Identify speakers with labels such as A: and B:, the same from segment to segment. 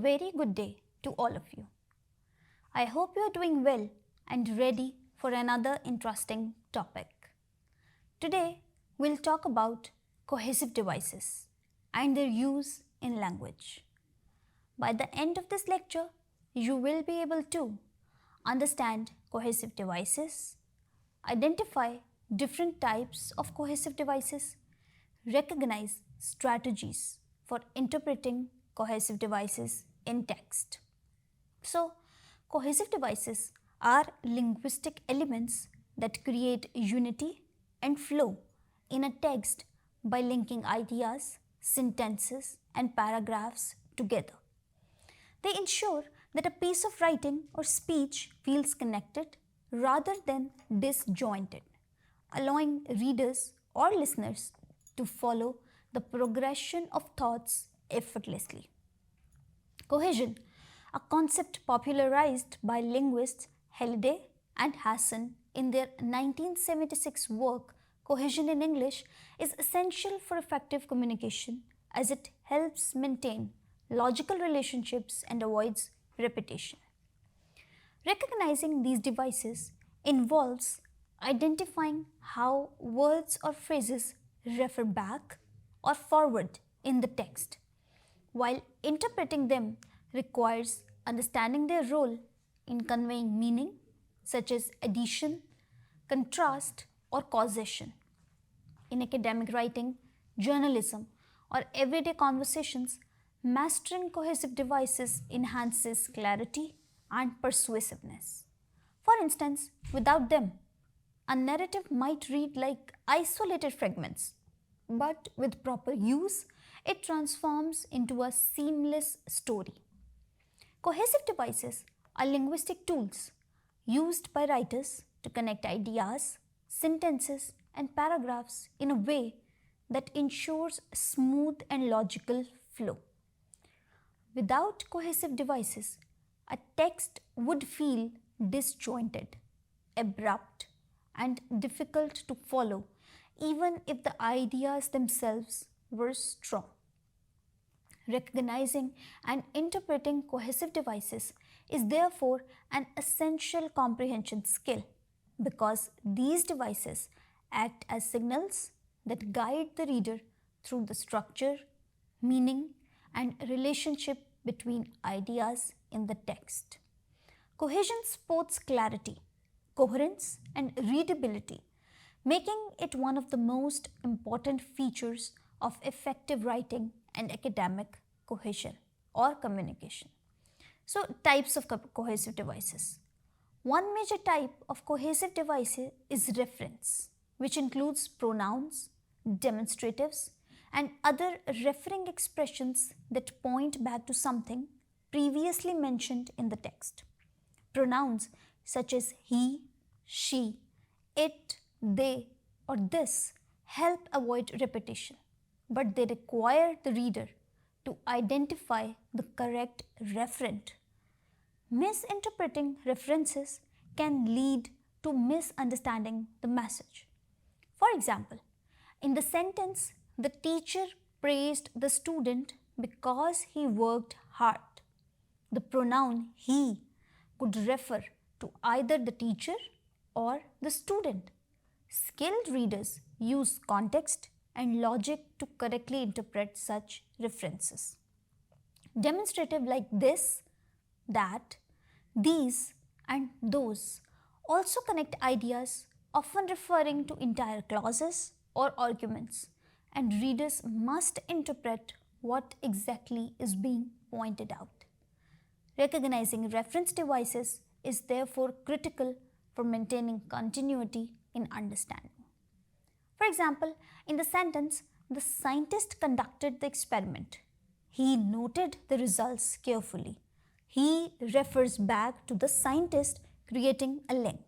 A: very good day to all of you. I hope you are doing well and ready for another interesting topic. Today, we'll talk about cohesive devices and their use in language. By the end of this lecture, you will be able to understand cohesive devices, identify different types of cohesive devices, recognize strategies for interpreting cohesive devices in text. So, cohesive devices are linguistic elements that create unity and flow in a text by linking ideas, sentences, and paragraphs together. They ensure that a piece of writing or speech feels connected rather than disjointed, allowing readers or listeners to follow the progression of thoughts effortlessly. Cohesion, a concept popularized by linguists Halliday and Hassan in their 1976 work Cohesion in English, is essential for effective communication as it helps maintain logical relationships and avoids repetition. Recognizing these devices involves identifying how words or phrases refer back or forward in the text, while interpreting them requires understanding their role in conveying meaning, such as addition, contrast, or causation. In academic writing, journalism, or everyday conversations, mastering cohesive devices enhances clarity and persuasiveness. For instance, without them, a narrative might read like isolated fragments, but with proper use, it transforms into a seamless story. Cohesive devices are linguistic tools used by writers to connect ideas, sentences, and paragraphs in a way that ensures smooth and logical flow. Without cohesive devices, a text would feel disjointed, abrupt, and difficult to follow, even if the ideas themselves were strong. Recognizing and interpreting cohesive devices is therefore an essential comprehension skill because these devices act as signals that guide the reader through the structure, meaning, and relationship between ideas in the text. Cohesion supports clarity, coherence, and readability, making it one of the most important features of effective writing and academic cohesion or communication. So, types of cohesive devices. One major type of cohesive device is reference, which includes pronouns, demonstratives, and other referring expressions that point back to something previously mentioned in the text. Pronouns such as he, she, it, they, or this help avoid repetition, but they require the reader to identify the correct referent. Misinterpreting references can lead to misunderstanding the message. For example, in the sentence, the teacher praised the student because he worked hard. The pronoun he could refer to either the teacher or the student. Skilled readers use context and logic to correctly interpret such references. Demonstrative like this, that, these, and those also connect ideas, often referring to entire clauses or arguments, and readers must interpret what exactly is being pointed out. Recognizing reference devices is therefore critical for maintaining continuity in understanding. For example, in the sentence, the scientist conducted the experiment. He noted the results carefully. He refers back to the scientist, creating a link.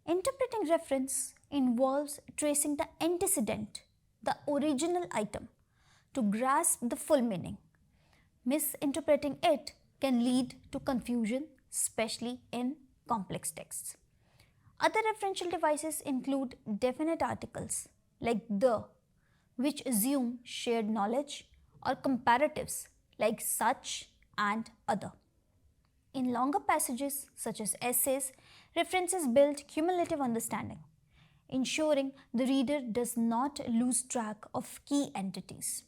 A: Interpreting reference involves tracing the antecedent, the original item, to grasp the full meaning. Misinterpreting it can lead to confusion, especially in complex texts. Other referential devices include definite articles like the, which assume shared knowledge, or comparatives like such and other. In longer passages, such as essays, references build cumulative understanding, ensuring the reader does not lose track of key entities.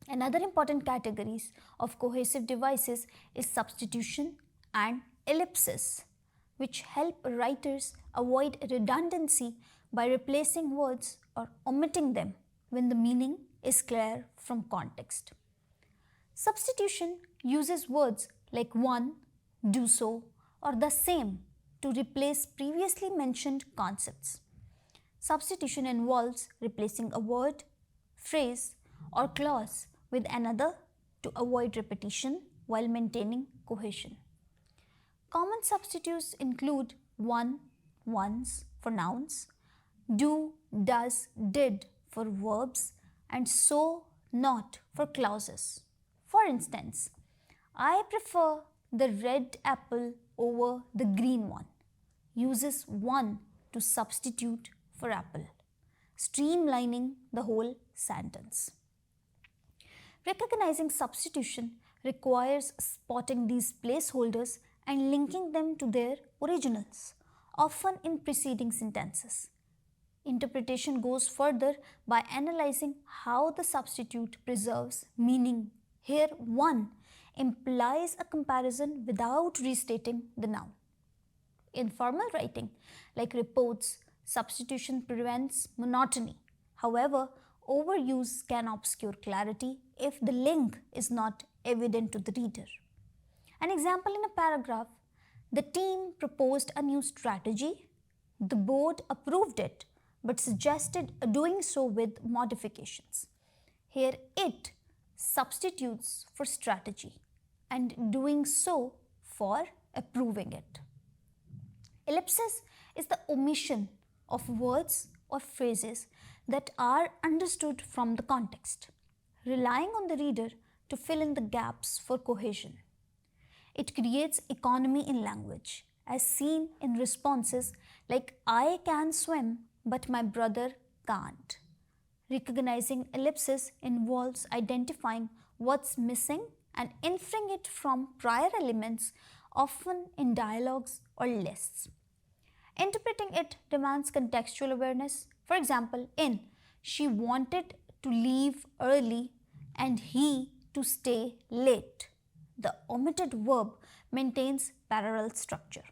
A: Another important categories of cohesive devices is substitution and ellipsis, which help writers avoid redundancy by replacing words or omitting them when the meaning is clear from context. Substitution uses words like one, do so, or the same to replace previously mentioned concepts. Substitution involves replacing a word, phrase, or clause with another to avoid repetition while maintaining cohesion. Common substitutes include one, once for nouns, do, does, did for verbs, and so, not for clauses. For instance, I prefer the red apple over the green one uses one to substitute for apple, streamlining the whole sentence. Recognizing substitution requires spotting these placeholders and linking them to their originals, often in preceding sentences. Interpretation goes further by analyzing how the substitute preserves meaning. Here, one implies a comparison without restating the noun. In formal writing, like reports, substitution prevents monotony. However, overuse can obscure clarity if the link is not evident to the reader. An example in a paragraph: the team proposed a new strategy, the board approved it but suggested doing so with modifications. Here, it substitutes for strategy and doing so for approving it. Ellipsis is the omission of words or phrases that are understood from the context, relying on the reader to fill in the gaps for cohesion. It creates economy in language, as seen in responses like I can swim but my brother can't. Recognizing ellipsis involves identifying what's missing and inferring it from prior elements, often in dialogues or lists. Interpreting it demands contextual awareness. For example, in she wanted to leave early and he to stay late, the omitted verb maintains parallel structure.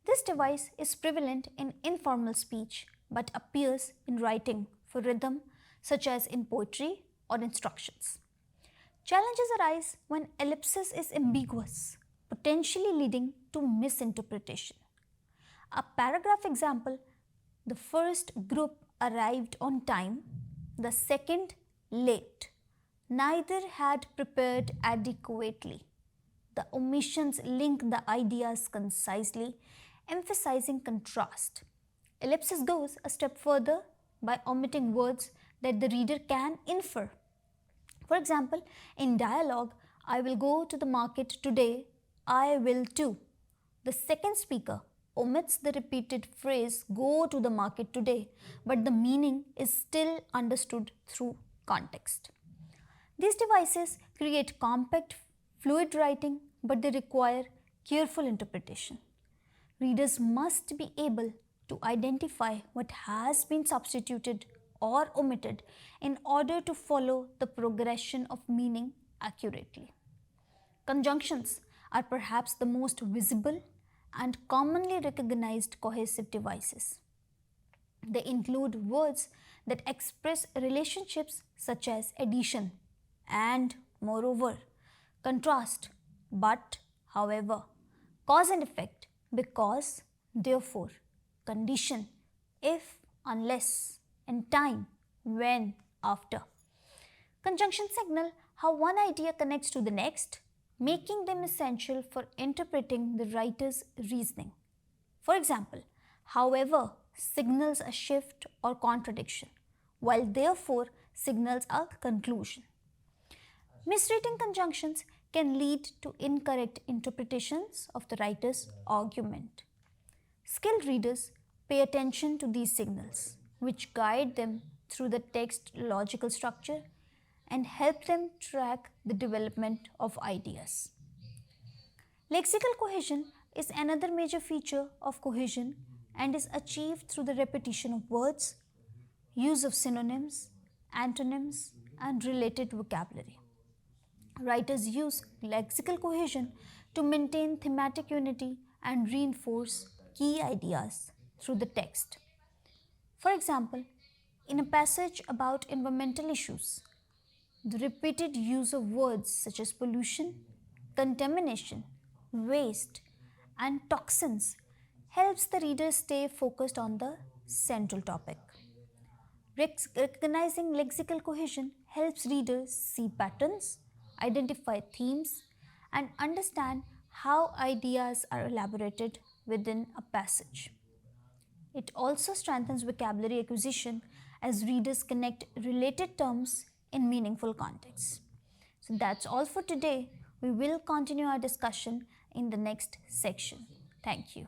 A: This device is prevalent in informal speech but appears in writing for rhythm, such as in poetry or instructions. Challenges arise when ellipsis is ambiguous, potentially leading to misinterpretation. A paragraph example: the first group arrived on time, the second late. Neither had prepared adequately. The omissions link the ideas concisely, emphasizing contrast. Ellipsis goes a step further by omitting words that the reader can infer. For example, in dialogue, I will go to the market today, I will too. The second speaker omits the repeated phrase go to the market today, but the meaning is still understood through context. These devices create compact, fluid writing, but they require careful interpretation. Readers must be able to identify what has been substituted or omitted in order to follow the progression of meaning accurately. Conjunctions are perhaps the most visible and commonly recognized cohesive devices. They include words that express relationships such as addition and moreover, contrast, but, however, cause and effect, because, therefore, condition, if, unless, and time, when, after. Conjunction signal how one idea connects to the next, making them essential for interpreting the writer's reasoning. For example, however signals a shift or contradiction, while therefore signals a conclusion. Misreading conjunctions can lead to incorrect interpretations of the writer's argument. Skilled readers pay attention to these signals, which guide them through the text's logical structure and help them track the development of ideas. Lexical cohesion is another major feature of cohesion and is achieved through the repetition of words, use of synonyms, antonyms, and related vocabulary. Writers use lexical cohesion to maintain thematic unity and reinforce key ideas through the text. For example, in a passage about environmental issues, the repeated use of words such as pollution, contamination, waste, and toxins helps the reader stay focused on the central topic. Recognizing lexical cohesion helps readers see patterns, identify themes, and understand how ideas are elaborated within a passage. It also strengthens vocabulary acquisition as readers connect related terms in meaningful contexts. So that's all for today. We will continue our discussion in the next section. Thank you.